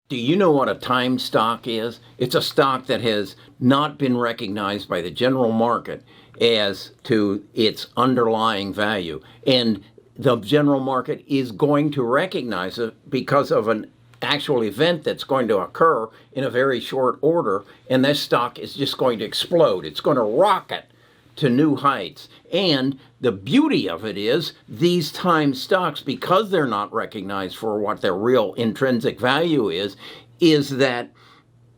Do you know what a time stock is? It's a stock that has not been recognized by the general market as to its underlying value. And the general market is going to recognize it because of an actual event that's going to occur in a very short order. And this stock is just going to explode. It's going to rocket to new heights. And the beauty of it is these time stocks, because they're not recognized for what their real intrinsic value is that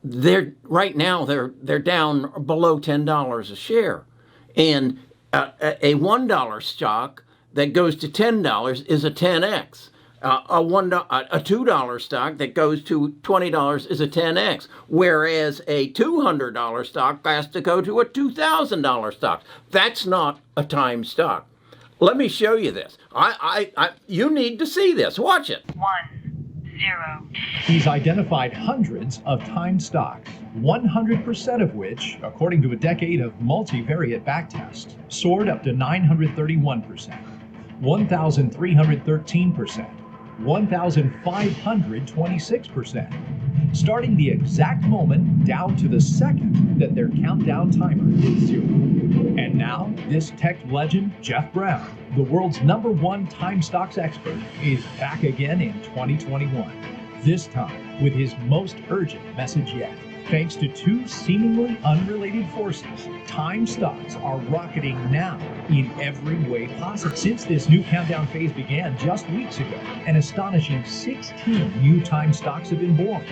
they're right now they're down below $10 a share. And a $1 stock that goes to $10 is a 10x. A $2 stock that goes to $20 is a 10x, whereas a $200 stock has to go to a $2,000 stock. That's not a time stock. Let me show you this. You need to see this. Watch it. 1, 0. He's identified hundreds of time stocks, 100% of which, according to a decade of multivariate backtest, soared up to 931%, 1,313%. 1,526%, starting the exact moment down to the second that their countdown timer hit 0. And now, this tech legend, Jeff Brown, the world's #1 time stocks expert, is back again in 2021, this time with his most urgent message yet. Thanks to two seemingly unrelated forces, time stocks are rocketing now in every way possible. Since this new countdown phase began just weeks ago, an astonishing 16 new time stocks have been born.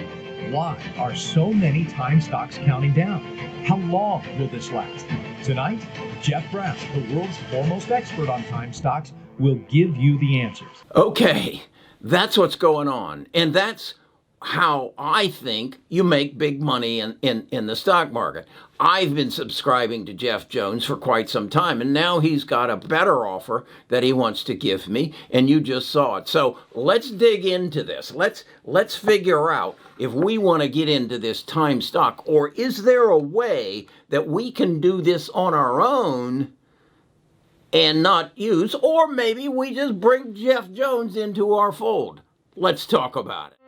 Why are so many time stocks counting down? How long will this last? Tonight, Jeff Brown, the world's foremost expert on time stocks, will give you the answers. Okay, that's what's going on. And that's how I think you make big money in the stock market. I've been subscribing to Jeff Jones for quite some time, and now he's got a better offer that he wants to give me, and you just saw it. So let's dig into this. Let's figure out if we want to get into this time stock, or is there a way that we can do this on our own and not use, or maybe we just bring Jeff Jones into our fold. Let's talk about it.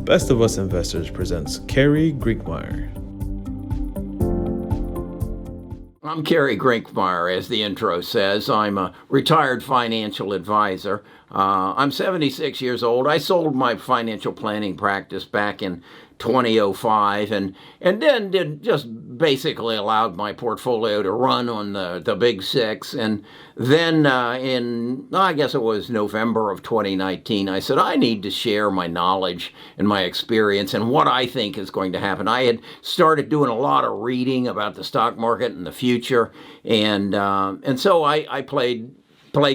Best of Us Investors presents Kerry Grinkmeyer. I'm Kerry Grinkmeyer, as the intro says. I'm a retired financial advisor. I'm 76 years old. I sold my financial planning practice back in 2005 and then just basically allowed my portfolio to run on the big six. And then I guess it was November of 2019, I said, I need to share my knowledge and my experience and what I think is going to happen. I had started doing a lot of reading about the stock market and the future. And so I played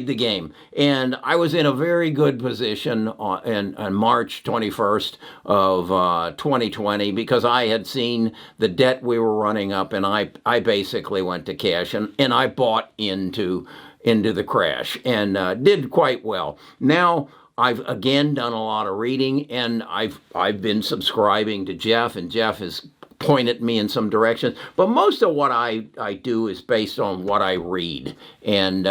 the game. And I was in a very good position on March 21st of 2020 because I had seen the debt we were running up, and I basically went to cash and I bought into the crash and did quite well. Now I've again done a lot of reading, and I've been subscribing to Jeff, and Jeff has pointed me in some direction, but most of what I do is based on what I read and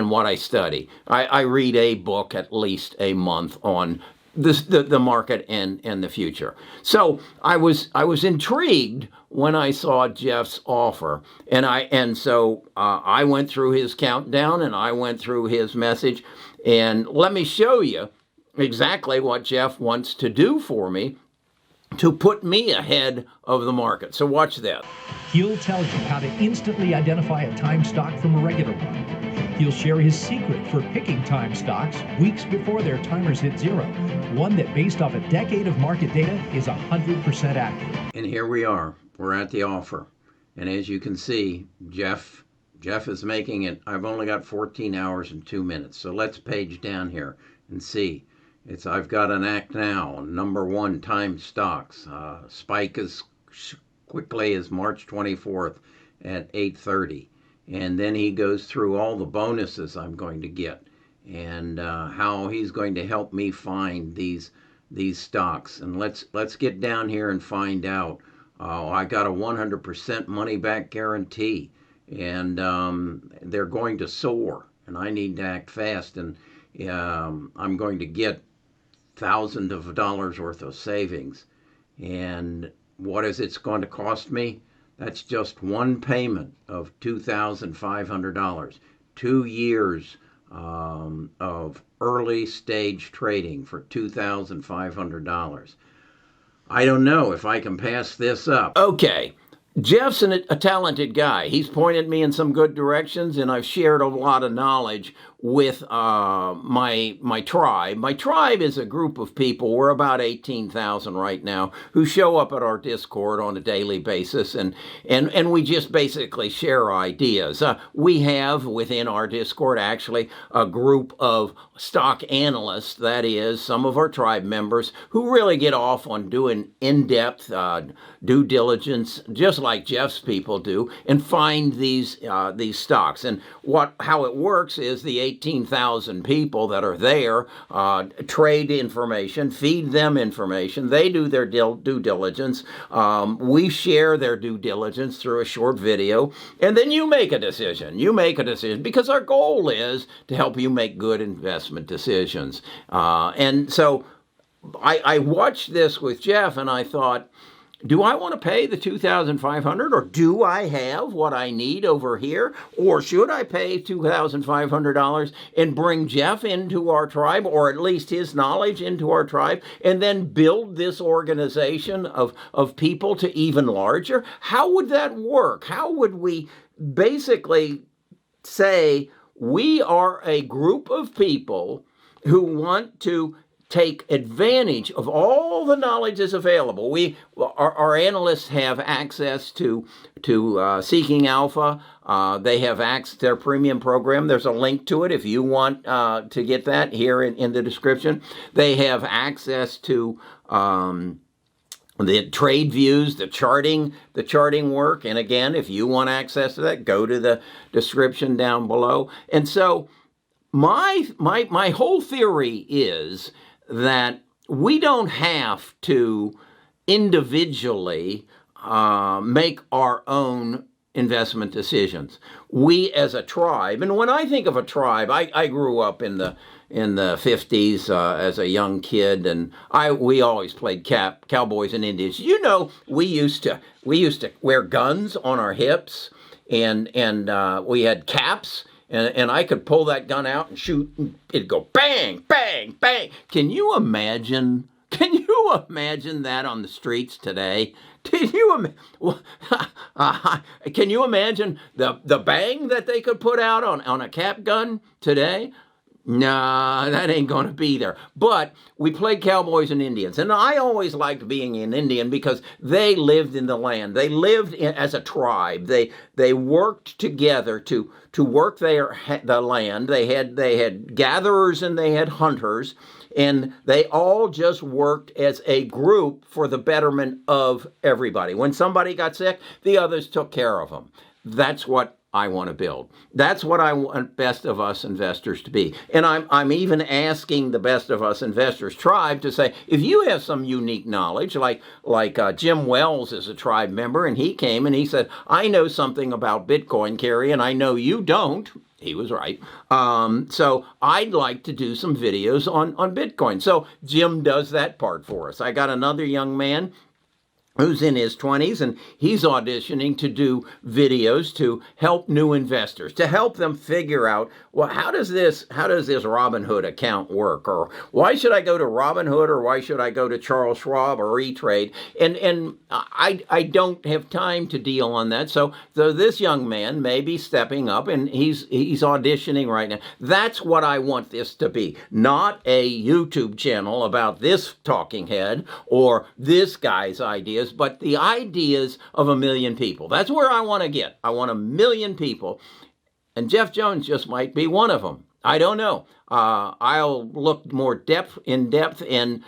what I study. I read a book at least a month on the market and the future. So I was intrigued when I saw Jeff's offer, and so I went through his countdown and I went through his message, and let me show you exactly what Jeff wants to do for me to put me ahead of the market. So watch that. He'll tell you how to instantly identify a time stock from a regular one. He'll share his secret for picking time stocks weeks before their timers hit 0. One that, based off a decade of market data, is 100% accurate. And here we are. We're at the offer. And as you can see, Jeff is making it. I've only got 14 hours and 2 minutes. So let's page down here and see. I've got an act now, #1 time stocks. Spike as quickly as March 24th at 8:30. And then he goes through all the bonuses I'm going to get and how he's going to help me find these stocks. And let's get down here and find out. I got a 100% money back guarantee, and they're going to soar, and I need to act fast. And I'm going to get thousands of dollars worth of savings. And what is it's going to cost me? That's just one payment of $2,500. 2 years of early stage trading for $2,500. I don't know if I can pass this up. Okay. Jeff's a talented guy. He's pointed me in some good directions, and I've shared a lot of knowledge with my tribe. My tribe is a group of people. We're about 18,000 right now who show up at our Discord on a daily basis, and we just basically share ideas. We have within our Discord actually a group of stock analysts, that is, some of our tribe members who really get off on doing in-depth due diligence, just like Jeff's people do, and find these stocks. And how it works is the 18,000 people that are there trade information, feed them information. They do their due diligence. We share their due diligence through a short video, and then you make a decision. You make a decision because our goal is to help you make good investment decisions. And so I watched this with Jeff, and I thought, do I want to pay the $2,500, or do I have what I need over here? Or should I pay $2,500 and bring Jeff into our tribe, or at least his knowledge into our tribe, and then build this organization of people to even larger? How would that work? How would we basically say we are a group of people who want to take advantage of all the knowledge that's available? Our analysts have access to Seeking Alpha. They have their premium program. There's a link to it if you want to get that here in the description. They have access to the trade views, the charting work. And again, if you want access to that, go to the description down below. And so my whole theory is that we don't have to individually make our own investment decisions. We as a tribe, and when I think of a tribe, I grew up in the 50s as a young kid, and we always played cowboys and Indians. You know, we used to wear guns on our hips, and we had caps. And I could pull that gun out and shoot, and it'd go bang, bang, bang. Can you imagine that on the streets today? Can you imagine the bang that they could put out on a cap gun today? Nah, that ain't going to be there. But we played cowboys and Indians. And I always liked being an Indian because they lived in the land. They lived as a tribe. They worked together to work the land. They had gatherers and they had hunters. And they all just worked as a group for the betterment of everybody. When somebody got sick, the others took care of them. That's what I want to build. That's what I want Best of Us Investors to be. And I'm even asking the Best of Us Investors tribe to say, if you have some unique knowledge, like Jim Wells is a tribe member, and he came and he said, I know something about Bitcoin, Carrie, and I know you don't. He was right. So I'd like to do some videos on Bitcoin. So Jim does that part for us. I got another young man who's in his 20s, and he's auditioning to do videos to help new investors, to help them figure out, well, how does this Robinhood account work? Or why should I go to Robinhood, or why should I go to Charles Schwab or E-Trade? And I don't have time to deal on that. So this young man may be stepping up, and he's auditioning right now. That's what I want this to be. Not a YouTube channel about this talking head or this guy's ideas, but the ideas of 1 million people. That's where I want to get. I want 1 million people. And Jeff Jones just might be one of them. I don't know. I'll look more in depth, and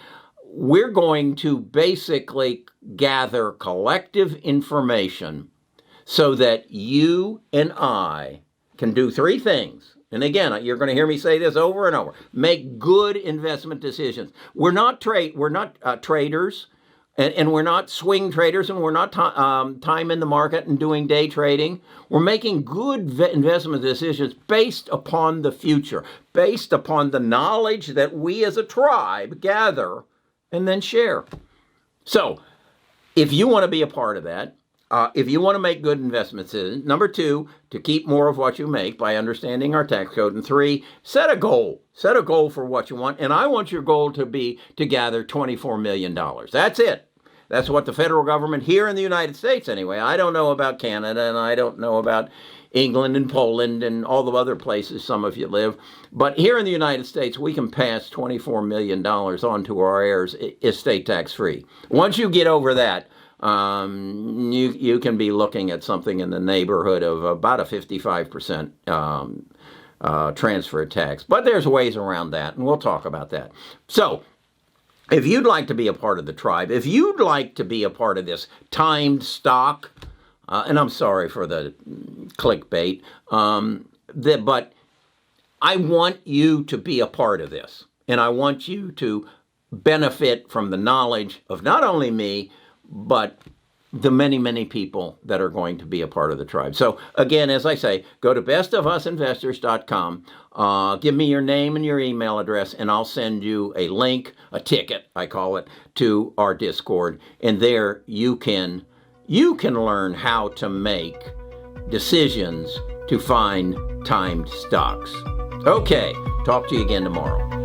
we're going to basically gather collective information so that you and I can do 3 things. And again, you're going to hear me say this over and over. Make good investment decisions. We're not traders. And we're not swing traders, and we're not timing the market and doing day trading. We're making good investment decisions based upon the future, based upon the knowledge that we as a tribe gather and then share. So if you want to be a part of that, if you want to make good investment decisions, number 2, to keep more of what you make by understanding our tax code, and 3, set a goal. Set a goal for what you want, and I want your goal to be to gather $24 million. That's it. That's what the federal government here in the United States, anyway. I don't know about Canada, and I don't know about England and Poland and all the other places some of you live. But here in the United States, we can pass $24 million on to our heirs estate tax-free. Once you get over that, you can be looking at something in the neighborhood of about a 55% transfer tax. But there's ways around that, and we'll talk about that. So if you'd like to be a part of the tribe, if you'd like to be a part of this timed stock, and I'm sorry for the clickbait, but I want you to be a part of this, and I want you to benefit from the knowledge of not only me, but the many, many people that are going to be a part of the tribe. So again, as I say, go to bestofusinvestors.com, give me your name and your email address, and I'll send you a link, a ticket, I call it, to our Discord. And there you can learn how to make decisions to find timed stocks. Okay, talk to you again tomorrow.